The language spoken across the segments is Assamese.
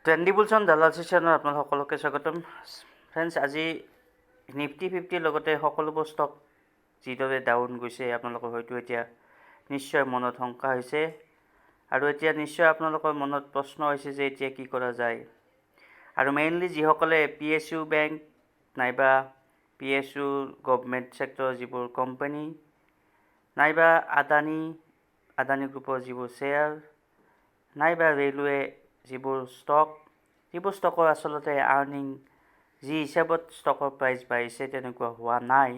ট্ৰেণ্ডি বুলছন দালাল চেশ্যনত আপোনালোক সকলোকে স্বাগতম। ফ্ৰেণ্ডছ, আজি নিফটি 50 লগতে সকলোবোৰ ষ্টক যিদৰে ডাউন গৈছে আপোনালোকৰ হয়তো এতিয়া নিশ্চয় মনত শংকা হৈছে আৰু এতিয়া নিশ্চয় আপোনালোকৰ মনত প্ৰশ্ন হৈছে যে এতিয়া কি কৰা যায়। আৰু মেইনলি যিসকলে PSU বেংক নাইবা PSU গভৰ্ণমেণ্ট ছেক্টৰৰ যিবোৰ কোম্পানী নাইবা আদানী গ্ৰুপৰ যিবোৰ শ্বেয়াৰ নাইবা ৰেলৱে যিবোৰ ষ্টকৰ আচলতে আৰ্নিং যি হিচাপত ষ্টকৰ প্ৰাইচ বাঢ়িছে তেনেকুৱা হোৱা নাই,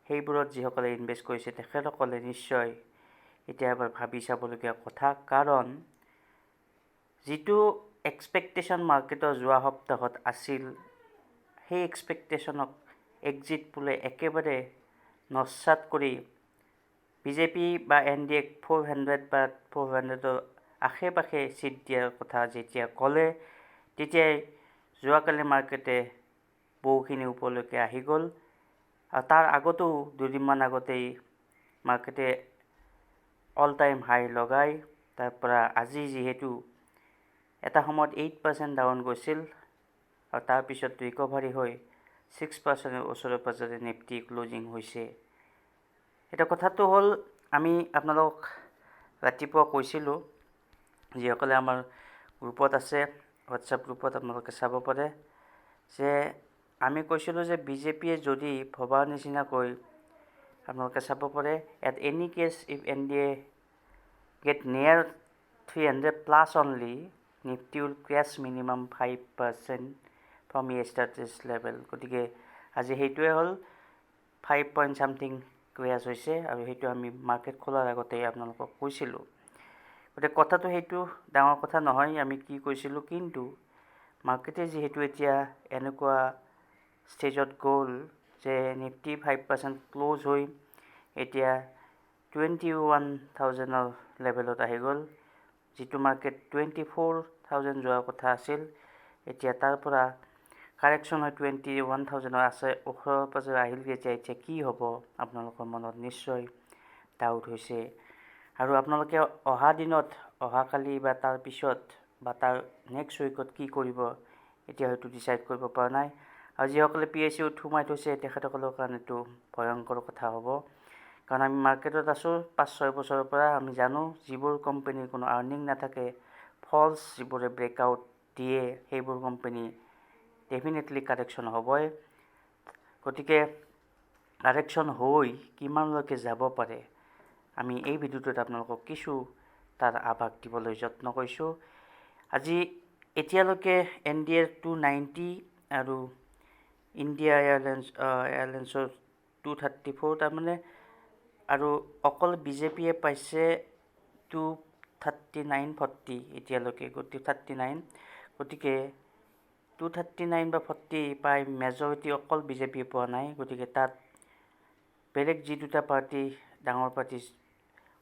সেইবোৰত যিসকলে ইনভেষ্ট কৰিছে তেখেতসকলে নিশ্চয় এতিয়া এবাৰ ভাবি চাবলগীয়া কথা। কাৰণ যিটো এক্সপেক্টেশ্যন মাৰ্কেটৰ যোৱা সপ্তাহত আছিল, সেই এক্সপেক্টেশ্যনক এক্সিট পোলে একেবাৰে নস্যাৎ কৰি বিজেপি বা NDAক 400 বা 400ৰ আশে পাশে চিট দিয়াৰ কথা যেতিয়া ক'লে, তেতিয়াই যোৱাকালি মাৰ্কেটে বহুখিনি ওপৰলৈকে আহি গ'ল। আৰু তাৰ আগতো দুদিনমান আগতেই মাৰ্কেটে অল টাইম হাই লগাই তাৰ পৰা আজি যিহেতু এটা সময়ত 8% ডাউন গৈছিল আৰু তাৰপিছত ৰিকভাৰী হৈ 6% ওচৰে পাজৰে নিফটি ক্লজিং হৈছে। এটা কথাটো হ'ল, আমি আপোনালোক ৰাতিপুৱা কৈছিলোঁ, যিসকলে আমাৰ গ্ৰুপত আছে, হোৱাটছআপ গ্ৰুপত আপোনালোকে চাব পাৰে, যে আমি কৈছিলোঁ যে বিজেপিয়ে যদি ভবাৰ নিচিনাকৈ আপোনালোকে চাব পাৰে, at any case if NDA get near 300 plus only, Nifty will crash minimum 5% from yesterday's level. গতিকে আজি সেইটোৱে হ'ল 5 point something ক্ৰেছ হৈছে আৰু সেইটো আমি মাৰ্কেট খোলাৰ আগতেই আপোনালোকক কৈছিলোঁ। গতিকে কথাটো সেইটো ডাঙৰ কথা নহয়, আমি কি কৈছিলোঁ। কিন্তু মাৰ্কেটে যিহেতু এতিয়া এনেকুৱা ষ্টেজত গ'ল যে নিফটি 5% ক্ল'জ হৈ এতিয়া 21,000ৰ লেভেলত আহি গ'ল, যিটো মাৰ্কেট 24,000 যোৱাৰ কথা আছিল। এতিয়া তাৰ পৰা কাৰেকশ্যন হৈ 21,000ৰ আছে, ওচৰৰ পাজৰে আহিল। এতিয়া কি হ'ব আপোনালোকৰ মনত নিশ্চয় ডাউট হৈছে। আৰু আপোনালোকে অহা দিনত, অহাকালি বা তাৰ পিছত বা তাৰ নেক্সট উইকত কি কৰিব এতিয়া হয়তো ডিচাইড কৰিব পৰা নাই। আৰু যিসকলে PSUত সোমাই থৈছে তেখেতসকলৰ কাৰণেতো ভয়ংকৰ কথা হ'ব। কাৰণ আমি মাৰ্কেটত আছোঁ 5-6 বছৰৰ পৰা। আমি জানো যিবোৰ কোম্পানীৰ কোনো আৰ্নিং নাথাকে, ফলছ যিবোৰে ব্ৰেকআউট দিয়ে, সেইবোৰ কোম্পানী ডেফিনেটলি কাৰেকশ্যন হ'বই। গতিকে কাৰেকশ্যন হৈ কিমানলৈকে যাব পাৰে, আমি এই ভিডিঅ'টোত আপোনালোকক কিছু তাৰ আভাস দিবলৈ যত্ন কৰিছোঁ। আজি এতিয়ালৈকে NDAৰ 290 আৰু ইণ্ডিয়া এয়াৰলাইন্সৰ 234, তাৰমানে আৰু অকল বিজেপিয়ে পাইছে 239-40 এতিয়ালৈকে, গতিকে 39। গতিকে 239 বা 40 পাই মেজৰিটি অকল বিজেপিয়ে পোৱা নাই। গতিকে তাত বেলেগ যি দুটা পাৰ্টি, ডাঙৰ পাৰ্টি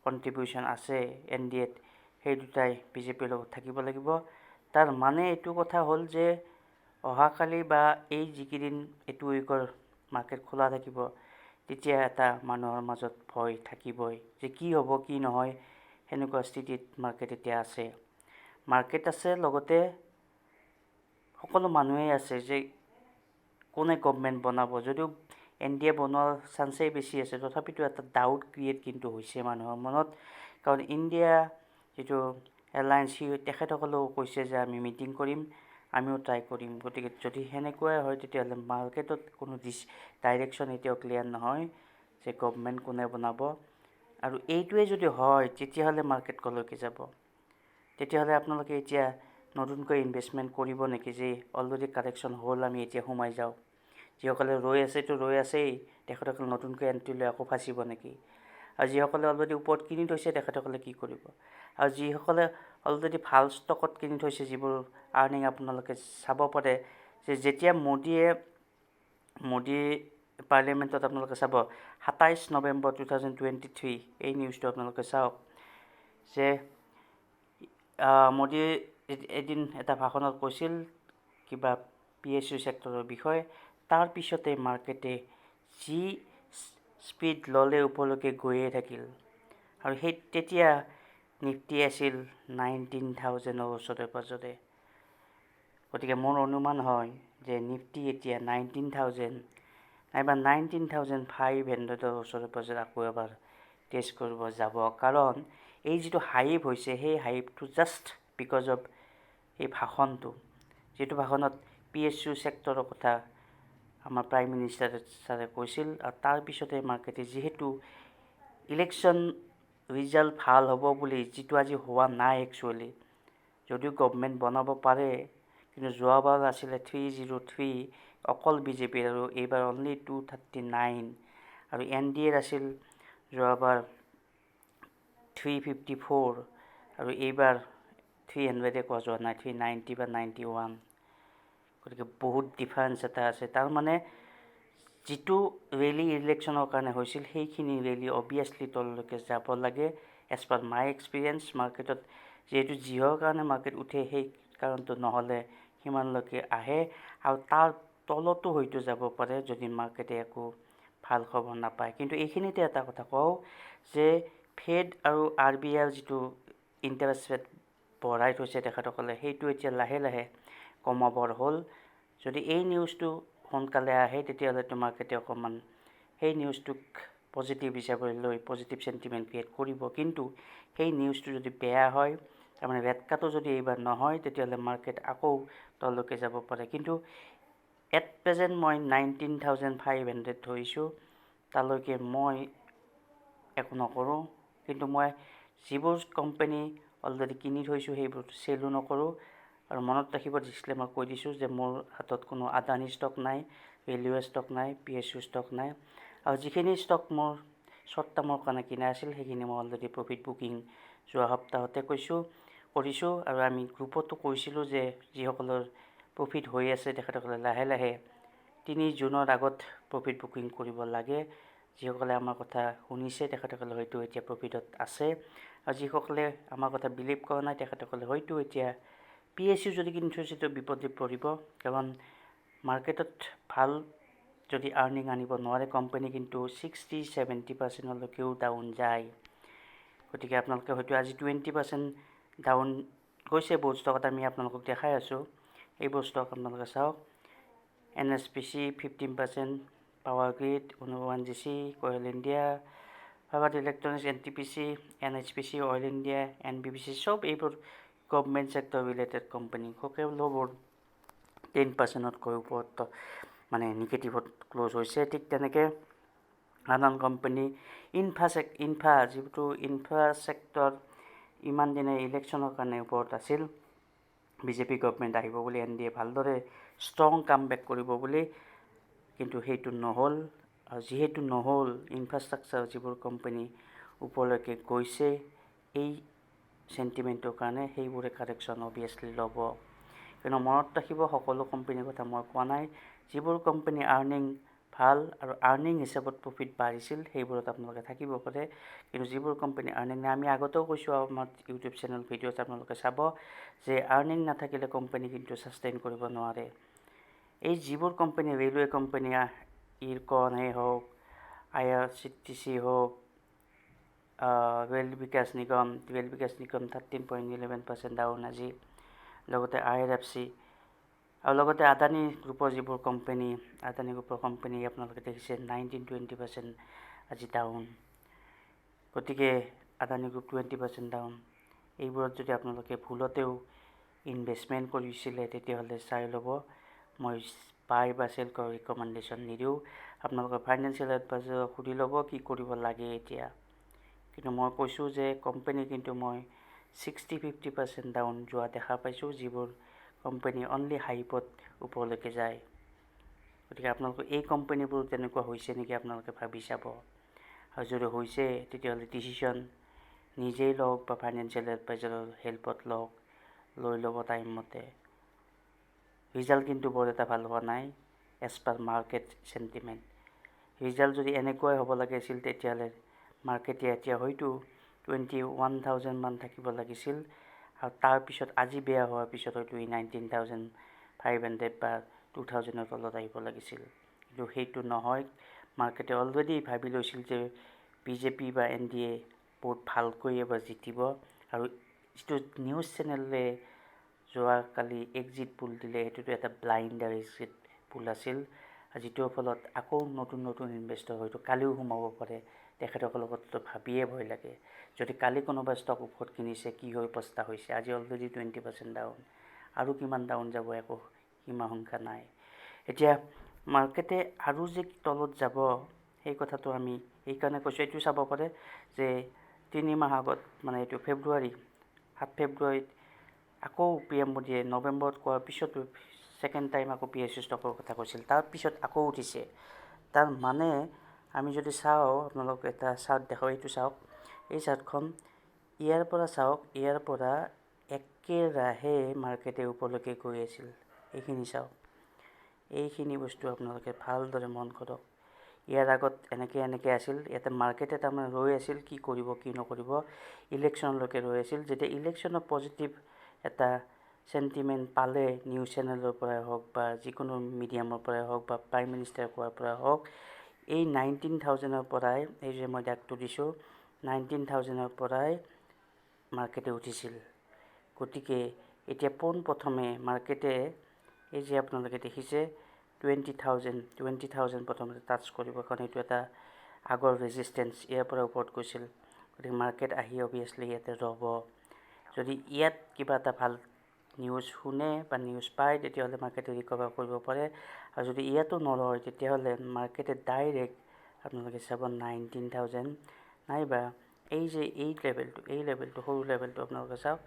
কণ্ট্ৰিবিউশ্যন আছে NDAত, সেই দুটাই বিজেপিৰ লগত থাকিব লাগিব। তাৰ মানে এইটো কথা হ'ল যে অহাকালি বা এই যিকেইদিন এইটো উইকৰ মাৰ্কেট খোলা থাকিব, তেতিয়া এটা মানুহৰ মাজত ভয় থাকিবই যে কি হ'ব কি নহয়, সেনেকুৱা স্থিতিত মাৰ্কেট এতিয়া আছে। মাৰ্কেট আছে, লগতে সকলো মানুহেই আছে যে কোনে গভৰ্ণমেণ্ট বনাব। যদিও NDA বনোৱাৰ চান্সেই বেছি আছে, তথাপিতো এটা ডাউট ক্ৰিয়েট কিন্তু হৈছে মানুহৰ মনত। কাৰণ ইণ্ডিয়া যিটো এয়াৰলাইন্স, তেখেতসকলেও কৈছে যে আমি মিটিং কৰিম, আমিও ট্ৰাই কৰিম। গতিকে যদি সেনেকুৱাই হয়, তেতিয়াহ'লে মাৰ্কেটত কোনো ডাইৰেকশ্যন এতিয়াও ক্লিয়াৰ নহয় যে গভৰ্ণমেণ্ট কোনে বনাব। আৰু এইটোৱে যদি হয়, তেতিয়াহ'লে মাৰ্কেট ক'লৈকে যাব। তেতিয়াহ'লে আপোনালোকে এতিয়া নতুনকৈ ইনভেষ্টমেণ্ট কৰিব নেকি, যে অলৰেডি কাৰেকশ্যন হ'ল, আমি এতিয়া সোমাই যাওঁ। যিসকলে ৰৈ আছেই, তেখেতসকলে নতুনকৈ এণ্ট্ৰি লৈ আকৌ ফাঁচিব নেকি? আৰু যিসকলে অলৰেডি ওপৰত কিনি থৈছে, তেখেতসকলে কি কৰিব? আৰু যিসকলে অলৰেডি ভাল ষ্টকত কিনি থৈছে, যিবোৰ আৰ্নিং আপোনালোকে চাব পাৰে, যে যেতিয়া মোদী পাৰ্লিয়ামেণ্টত আপোনালোকে চাব 27 নৱেম্বৰ 2023, এই নিউজটো আপোনালোকে চাওক যে মোদীয়ে এদিন এটা ভাষণত কৈছিল কিবা PSU ছেক্টৰৰ বিষয়ে। তাৰ পিছতে মাৰ্কেটে যি স্পীড ল'লে ওপৰলৈকে গৈয়ে থাকিল। আৰু তেতিয়া নিফটি আছিল 19,000ৰ ওচৰে পাজৰে। গতিকে মোৰ অনুমান হয় যে নিফটি এতিয়া 19,000 নাইবা 19,500 ওচৰে পাজৰে আকৌ এবাৰ টেষ্ট কৰিব যাব, কাৰণ এই যিটো হাইপ হৈছে সেই হাইপটো জাষ্ট বিকজ অফ এই ভাষণটো, যিটো ভাষণত PSU ছেক্টৰৰ কথা আমাৰ প্ৰাইম মিনিষ্টাৰ ছাৰে কৈছিল, আৰু তাৰপিছতে মাৰ্কেটে যিহেতু ইলেকশ্যন ৰিজাল্ট ভাল হ'ব বুলি, যিটো আজি হোৱা নাই একচুৱেলি, যদিও গভমেণ্ট বনাব পাৰে, কিন্তু যোৱাবাৰ আছিলে 303 অকল বিজেপিৰ, আৰু এইবাৰ অনলি 239, আৰু NDAৰ আছিল যোৱাবাৰ 354, আৰু এইবাৰ 300 কোৱা যোৱা নাই, 390 বা 91। গতিকে বহুত ডিফাৰেঞ্চ এটা আছে। তাৰমানে যিটো ৰেলী ইলেকশ্যনৰ কাৰণে হৈছিল সেইখিনি ৰেলী অভিয়াছলি তললৈকে যাব লাগে এজ পাৰ মাই এক্সপিৰিয়েঞ্চ। মাৰ্কেটত যিহেতু যিহৰ কাৰণে মাৰ্কেট উঠে সেই কাৰণটো নহ'লে সিমানলৈকে আহে, আৰু তাৰ তলতো হয়তো যাব পাৰে যদি মাৰ্কেটে একো ভাল খবৰ নাপায়। কিন্তু এইখিনিতে এটা কথা কওঁ যে ফেড আৰু RBIৰ যিটো ইণ্টাৰেষ্ট ৰেট বঢ়াই থৈছে তেখেতসকলে, সেইটো এতিয়া লাহে লাহে কমাবৰ হ'ল। যদি এই নিউজটো সোনকালে আহে তেতিয়াহ'লে মাৰ্কেটে অকণমান সেই নিউজটোক পজিটিভ হিচাপে লৈ পজিটিভ চেণ্টিমেণ্ট ক্ৰিয়েট কৰিব। কিন্তু সেই নিউজটো যদি বেয়া হয়, তাৰমানে ৰেট কাটো যদি এইবাৰ নহয়, তেতিয়াহ'লে মাৰ্কেট আকৌ তললৈকে যাব পাৰে। কিন্তু এট প্ৰেজেণ্ট মই 19,500 ধৰিছোঁ, তালৈকে মই একো নকৰোঁ। কিন্তু মই যিবোৰ কোম্পানী অলৰেডি কিনি থৈছোঁ সেইবোৰ চেলো নকৰোঁ। আৰু মনত ৰাখিব, ডিছক্লেমাৰ কৈ দিছোঁ যে মোৰ হাতত কোনো আদানী ষ্টক নাই, ভেলিউৰ ষ্টক নাই, PSU ষ্টক নাই, আৰু যিখিনি ষ্টক মোৰ শ্বৰ্ট টাৰ্মৰ কাৰণে কিনা আছিল সেইখিনি মই অলৰেডি প্ৰফিট বুকিং যোৱা সপ্তাহতে কৰিছোঁ। আৰু আমি গ্ৰুপতো কৈছিলোঁ যে যিসকলৰ প্ৰফিট হৈ আছে তেখেতসকলে লাহে লাহে 3 জুনৰ আগত প্ৰফিট বুকিং কৰিব লাগে। যিসকলে আমাৰ কথা শুনিছে তেখেতসকলে হয়তো এতিয়া প্ৰফিটত আছে, আৰু যিসকলে আমাৰ কথা বিলিভ কৰা নাই তেখেতসকলে হয়তো এতিয়া PSU যদি কিনি থৈছে তো বিপদে পৰিব। কাৰণ মাৰ্কেটত ভাল যদি আৰ্নিং আনিব নোৱাৰে কোম্পানী, কিন্তু 60-70%লৈকেও ডাউন যায়। গতিকে আপোনালোকে হয়তো আজি 20% ডাউন গৈছে বহুত ষ্টকত, আমি আপোনালোকক দেখাই আছোঁ। এইবোৰ ষ্টক আপোনালোকে চাওক, NSPC 15%, power grid, 1GC, coil India, Bharat electronics, NTPC, NHPC, oil India, NBPC, চব এইবোৰ গভমেণ্ট ছেক্টৰ ৰিলেটেড কোম্পানী। সকলোবোৰ 10%তকৈ ওপৰত মানে নিগেটিভত ক্ল'জ হৈছে। ঠিক তেনেকৈ আন কোম্পানী যিটো ইনফ্ৰাষ্ট্ৰাকচাৰ ইমান দিনে ইলেকশ্যনৰ কাৰণে ওপৰত আছিল, বিজেপি গভমেণ্ট আহিব বুলি, NDA ভালদৰে ষ্ট্ৰং কাম বেক কৰিব বুলি, কিন্তু সেইটো নহ'ল। আৰু যিহেতু নহ'ল, ইনফ্ৰাষ্ট্ৰাকচাৰ যিবোৰ কোম্পানী ওপৰলৈকে গৈছে এই চেণ্টিমেণ্টৰ কাৰণে, সেইবোৰে কাৰেকশ্যন অভিয়াছলি ল'ব। কিন্তু মনত ৰাখিব, সকলো কোম্পানীৰ কথা মই কোৱা নাই। যিবোৰ কোম্পানী আৰ্নিং ভাল আৰু আৰ্নিং হিচাপত প্ৰফিট বাঢ়িছিল সেইবোৰত আপোনালোকে থাকিব পাৰে। কিন্তু যিবোৰ কোম্পানী আৰ্নিং নাই, আমি আগতেও কৈছোঁ আমাৰ ইউটিউব চেনেল ভিডিঅ'ত আপোনালোকে চাব যে আৰ্নিং নাথাকিলে কোম্পানী কিন্তু ছাষ্টেইন কৰিব নোৱাৰে। এই যিবোৰ কোম্পানী ৰেলৱে কোম্পানী, ইৰকনেই হওক, IRCTC হওক, ৰেল বিকাশ নিগম 13.11% ডাউন আজি, লগতে IRFC, আৰু লগতে আদানী গ্ৰুপৰ যিবোৰ কোম্পানী, আদানী গ্ৰুপৰ কোম্পানী আপোনালোকে দেখিছে 19-20% আজি ডাউন। গতিকে আদানী গ্ৰুপ 20% ডাউন। এইবোৰত যদি আপোনালোকে ভুলতেও ইনভেষ্টমেণ্ট কৰিছিলে তেতিয়াহ'লে চাই ল'ব। মই বাই বা চেল কৰা ৰিকমেণ্ডেশ্যন নিদিওঁ। আপোনালোকৰ ফাইনেন্সিয়েল এডভাইজাৰক সুধি ল'ব কি কৰিব লাগে এতিয়া। কিন্তু মই কৈছোঁ যে কোম্পানী কিন্তু মই 60-50% ডাউন যোৱা দেখা পাইছোঁ, যিবোৰ কোম্পানী অনলি হাইপত ওপৰলৈকে যায়। গতিকে আপোনালোকৰ এই কোম্পানীবোৰ তেনেকুৱা হৈছে নেকি আপোনালোকে ভাবি চাব, আৰু যদি হৈছে তেতিয়াহ'লে ডিচিশ্যন নিজেই লওক বা ফাইনেন্সিয়েল এডভাইজাৰৰ হেল্পত লওক, লৈ ল'ব টাইম মতে। ৰিজাল্ট কিন্তু বৰ এটা ভাল হোৱা নাই as per market sentiment. Result যদি এনেকুৱাই হ'ব লাগিছিল তেতিয়াহ'লে মাৰ্কেটে এতিয়া হয়তো 21,000 মান থাকিব লাগিছিল, আৰু তাৰপিছত আজি বেয়া হোৱাৰ পিছত হয়তো 19,500 বা 2,000ৰ তলত আহিব লাগিছিল। কিন্তু সেইটো নহয়। মাৰ্কেটে অলৰেডি ভাবি লৈছিল যে বিজেপি বা NDA বহুত ভালকৈ এবাৰ জিতিব, আৰু যিটো নিউজ চেনেলে যোৱাকালি এক্সিট পুল দিলে, সেইটোতো এটা ব্লাইণ্ডাৰ এক্সিট পুল আছিল, যিটোৰ ফলত আকৌ নতুন ইনভেষ্টৰ হয়তো কালিও সোমাব পাৰে। তেখেতসকলৰ কথাটো ভাবিয়ে ভয় লাগে। যদি কালি কোনোবা ষ্টক ওপৰত কিনিছে, কি হৈ অৱস্থা হৈছে। আজি অলৰেডি 20% ডাউন, আৰু কিমান ডাউন যাব একো সীমা সংখ্যা নাই। এতিয়া মাৰ্কেটে আৰু যে তলত যাব সেই কথাটো আমি এইকাৰণে কৈছোঁ। এইটো চাব পাৰে যে 3 মাহ আগত, মানে এইটো ফেব্ৰুৱাৰী 7 ফেব্ৰুৱাৰীত আকৌ PM মোদীয়ে নৱেম্বৰত কোৱাৰ পিছত ছেকেণ্ড টাইম আকৌ PSU ষ্টকৰ কথা কৈছিল। তাৰপিছত আকৌ উঠিছে। তাৰ মানে আমি যদি চাওঁ, আপোনালোক এটা চাৰ্ট দেখাওঁ, এইটো চাওক, এই চাৰ্টখন ইয়াৰ পৰা চাওক, ইয়াৰ পৰা একেৰাহে মাৰ্কেটে ওপৰলৈকে গৈ আছিল। এইখিনি চাওক, এইখিনি বস্তু আপোনালোকে ভালদৰে মন কৰক। ইয়াৰ আগত এনেকৈ আছিল। ইয়াতে মাৰ্কেটে তাৰমানে ৰৈ আছিল, কি কৰিব কি নকৰিব, ইলেকশ্যনলৈকে ৰৈ আছিল। যেতিয়া ইলেকশ্যনৰ পজিটিভ এটা চেণ্টিমেণ্ট পালে, নিউজ চেনেলৰ পৰাই হওক বা যিকোনো মিডিয়ামৰ পৰাই হওক বা প্ৰাইম মিনিষ্টাৰে কোৱাৰ পৰাই হওক, এই 19,000ৰ পৰাই, এই যে মই দাগটো দিছোঁ, 19,000ৰ পৰাই মাৰ্কেটে উঠিছিল। গতিকে এতিয়া পোনপ্ৰথমে মাৰ্কেটে এই যে আপোনালোকে দেখিছে 20,000 প্ৰথমতে টাচ কৰিব, কাৰণ এইটো এটা আগৰ ৰেজিষ্টেঞ্চ, ইয়াৰ পৰা ওপৰত গৈছিল। গতিকে মাৰ্কেট আহি অভিয়াছলি ইয়াতে ৰ'ব। যদি ইয়াত কিবা এটা ভাল নিউজ শুনে বা নিউজ পায়, তেতিয়াহ'লে মাৰ্কেটে ৰিকভাৰ কৰিব পাৰে। আৰু যদি ইয়াতো নলয়, তেতিয়াহ'লে মাৰ্কেটে ডাইৰেক্ট আপোনালোকে চাব 19,000 নাইবা এই যে এই লেভেলটো সৰু লেভেলটো আপোনালোকে চাওক,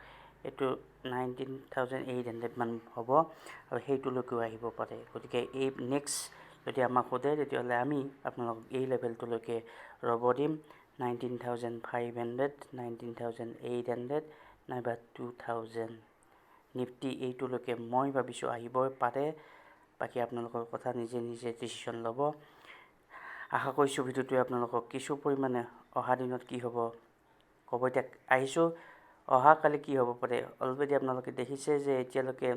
এইটো 19,800 মান হ'ব, আৰু সেইটোলৈকেও আহিব পাৰে। গতিকে এই নেক্সট যদি আমাক সোধে, তেতিয়াহ'লে আমি আপোনালোকক এই লেভেলটোলৈকে ৰ'ব দিম, 19,500, 19,800 নাইবা 2,000। নিফটি এইটোলৈকে মই ভাবিছোঁ আহিবই পাৰে। বাকী আপোনালোকৰ কথা, নিজে ডিচিশ্যন ল'ব। আশা কৰিছোঁ ভিডিঅ'টোৱে আপোনালোকক কিছু পৰিমাণে অহা দিনত কি হ'ব ক'ব। এতিয়া আহিছোঁ অহাকালি কি হ'ব পাৰে। অলৰেডি আপোনালোকে দেখিছে যে এতিয়ালৈকে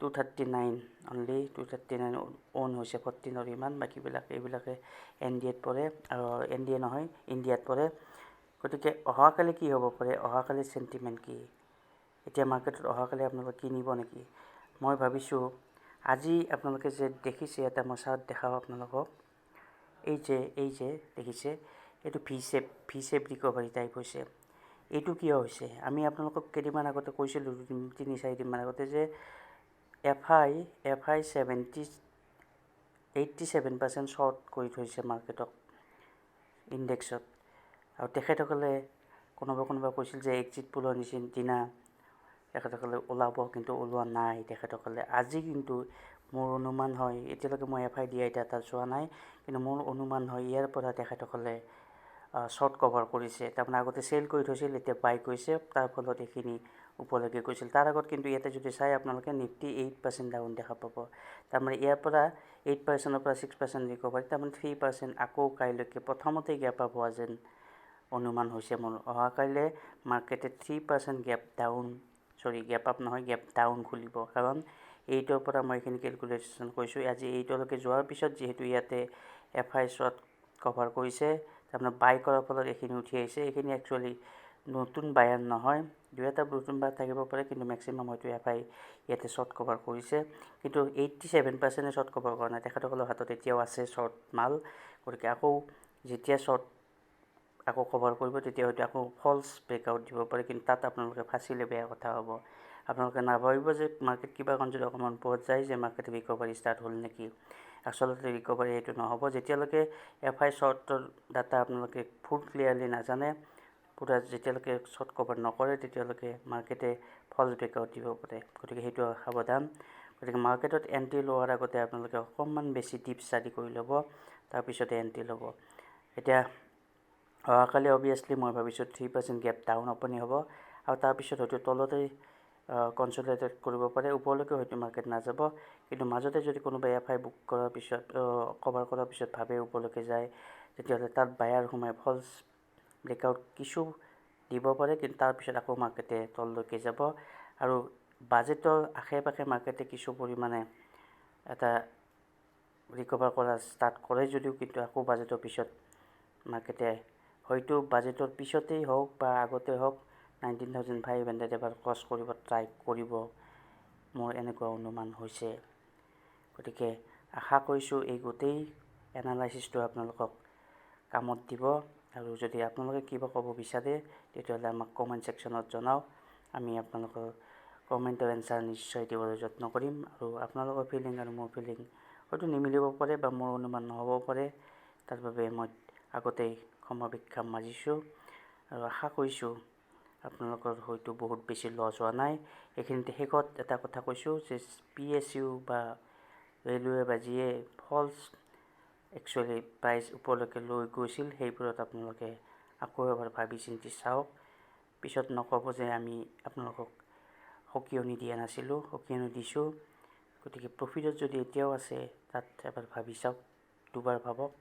239 অনলি 239 অন হৈছে 14ৰ ইমান, বাকীবিলাক এইবিলাকে NDAত পৰে, আৰু NDA নহয়, ইণ্ডিয়াত পৰে। গতিকে অহাকালি কি হ'ব পাৰে, অহাকালি চেণ্টিমেণ্ট কি, এতিয়া মাৰ্কেটত অহাকালি আপোনালোকে কিনিব নেকি। মই ভাবিছোঁ আজি আপোনালোকে যে দেখিছে, এটা মই চাৰ্ট দেখাওঁ আপোনালোকক, এই যে দেখিছে, এইটো ভি শেপ ৰিকভাৰী টাইপ হৈছে। এইটো কিয় হৈছে, আমি আপোনালোকক কেইদিনমান আগতে কৈছিলোঁ, 3-4 দিনমান আগতে, যে FI 87% শ্বৰ্ট কৰি থৈছে মাৰ্কেটক, ইণ্ডেক্সত। আৰু তেখেতসকলে কোনোবা কৈছিল যে এক্সিট পুলৰ দিনা তেখেতসকলে ওলাব, কিন্তু ওলোৱা নাই তেখেতসকলে। আজি কিন্তু মোৰ অনুমান হয়, এতিয়ালৈকে মই FI DI ডাটা চোৱা নাই, কিন্তু মোৰ অনুমান হয় ইয়াৰ পৰা তেখেতসকলে শ্বৰ্ট কভাৰ কৰিছে। তাৰমানে আগতে চেল কৰি থৈছিল, এতিয়া বাই কৰিছে, তাৰ ফলত এইখিনি ওপৰলৈকে গৈছিল। তাৰ আগত কিন্তু ইয়াতে যদি চাই আপোনালোকে, নিফটি 8% ডাউন দেখা পাব। তাৰমানে ইয়াৰ পৰা 8%ৰ পৰা 6% ৰিকভাৰী, তাৰমানে 3% আকৌ কাইলৈকে প্ৰথমতেই গেপ আপ হোৱা যেন অনুমান হৈছে মোৰ। অহাকাইলৈ মাৰ্কেটে 3% গেপ আপ নহয়, গেপ ডাউন খুলিব। কাৰণ 8ৰ পৰা মই এইখিনি কেলকুলেশ্যন কৰিছোঁ, আজি 8লৈকে যোৱাৰ পিছত যিহেতু ইয়াতে FI শ্বৰ্ট কভাৰ কৰিছে, তাৰমানে বাই কৰাৰ ফলত এইখিনি উঠি আহিছে। এইখিনি একচুৱেলি নতুন বায়াৰ নহয়, 2-এটা নতুন বায়াৰ থাকিব পাৰে, কিন্তু মেক্সিমাম হয়তো FI ইয়াতে শ্বৰ্ট কভাৰ কৰিছে। কিন্তু 87% শ্বৰ্ট কভাৰ কৰা নাই, তেখেতসকলৰ হাতত এতিয়াও আছে শ্বৰ্ট মাল। গতিকে আকৌ যেতিয়া শ্বৰ্ট আকৌ কভাৰ কৰিব, তেতিয়া হয়তো আকৌ ফল্ছ ব্ৰেকআউট দিব পাৰে, কিন্তু তাত আপোনালোকে ফাঁচিলে বেয়া কথা হ'ব। আপোনালোকে নাভাবিব যে মাৰ্কেট কিবা কাৰণ যদি অকণমান ওপৰত যায় যে মাৰ্কেট ৰিকভাৰী ষ্টাৰ্ট হ'ল নেকি। আচলতে ৰিকভাৰী সেইটো নহ'ব। যেতিয়ালৈকে FI শ্বৰ্টৰ ডাটা আপোনালোকে ফুল ক্লিয়াৰলি নাজানে, যেতিয়ালৈকে শ্বৰ্ট কভাৰ নকৰে, তেতিয়ালৈকে মাৰ্কেটে ফল্ছ ব্ৰেকআউট দিব পাৰে। গতিকে সেইটো সাৱধান। গতিকে মাৰ্কেটত এণ্ট্ৰি লোৱাৰ আগতে আপোনালোকে অকণমান বেছি ডিপ ষ্টাডি কৰি ল'ব, তাৰপিছতে এণ্ট্ৰি ল'ব। এতিয়া অহাকালি অভিয়াছলি মই ভাবিছোঁ 3% গেপ ডাউন অপেনিং হ'ব, আৰু তাৰপিছত হয়তো তলতেই কনচলিডেট কৰিব পাৰে, ওপৰলৈকে হয়তো মাৰ্কেট নাযাব। কিন্তু মাজতে যদি কোনোবাই FI বুক কৰাৰ পিছত কভাৰ কৰাৰ পিছত ভাবে ওপৰলৈকে যায়, তেতিয়াহ'লে তাত বায়াৰ সোমাই ফল্ছ ব্ৰেকআউট কিছু দিব পাৰে, কিন্তু তাৰপিছত আকৌ মাৰ্কেটে তললৈকে যাব। আৰু বাজেটৰ আশে-পাশে মাৰ্কেটে কিছু পৰিমাণে এটা ৰিকভাৰ কৰা ষ্টাৰ্ট কৰে যদিও, কিন্তু আকৌ বাজেটৰ পিছত মাৰ্কেটে হয়তো বাজেটৰ পিছতেই হওক বা আগতে হওক 19,500 এবাৰ ক্ৰছ কৰিব ট্ৰাই কৰিব। মোৰ এনেকুৱা অনুমান হৈছে। গতিকে আশা কৰিছোঁ এই গোটেই এনালাইচিছটো আপোনালোকক কামত দিব। আৰু যদি আপোনালোকে কিবা ক'ব বিচাৰে তেতিয়াহ'লে আমাক কমেণ্ট ছেকশ্যনত জনাওক। আমি আপোনালোকৰ কমেণ্টৰ এনচাৰ নিশ্চয় দিবলৈ যত্ন কৰিম। আৰু আপোনালোকৰ ফিলিং আৰু মোৰ ফিলিং হয়তো নিমিলিব পাৰে বা মোৰ অনুমান নহ'ব পাৰে, তাৰ বাবে মই আগতেই ক্ষমা ভিক্ষা মাগিছোঁ। আৰু আশা কৰিছোঁ আপোনালোকৰ হয়তো বহুত বেছি লছ হোৱা নাই। এইখিনিতে শেষত এটা কথা কৈছোঁ যে PSU বা ৰেলৱে বা যিয়ে ফল্ছ একচুৱেলি প্ৰাইজ ওপৰলৈকে লৈ গৈছিল, সেইবোৰত আপোনালোকে আকৌ এবাৰ ভাবি চিন্তি চাওক। পিছত নক'ব যে আমি আপোনালোকক সকিয়নি দিয়া নাছিলোঁ, সকিয়নি দিছোঁ। গতিকে প্ৰফিটত যদি এতিয়াও আছে তাত এবাৰ ভাবি চাওক, দুবাৰ ভাবক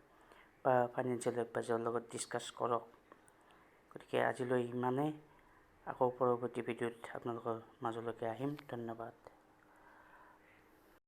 বা ফাইনেন্সিয়েল এডভাইজাৰৰ লগত ডিছকাছ কৰক। গতিকে আজিলৈ ইমানেই। আকৌ পৰৱৰ্তী ভিডিঅ'ত আপোনালোকৰ মাজলৈকে আহিম। ধন্যবাদ।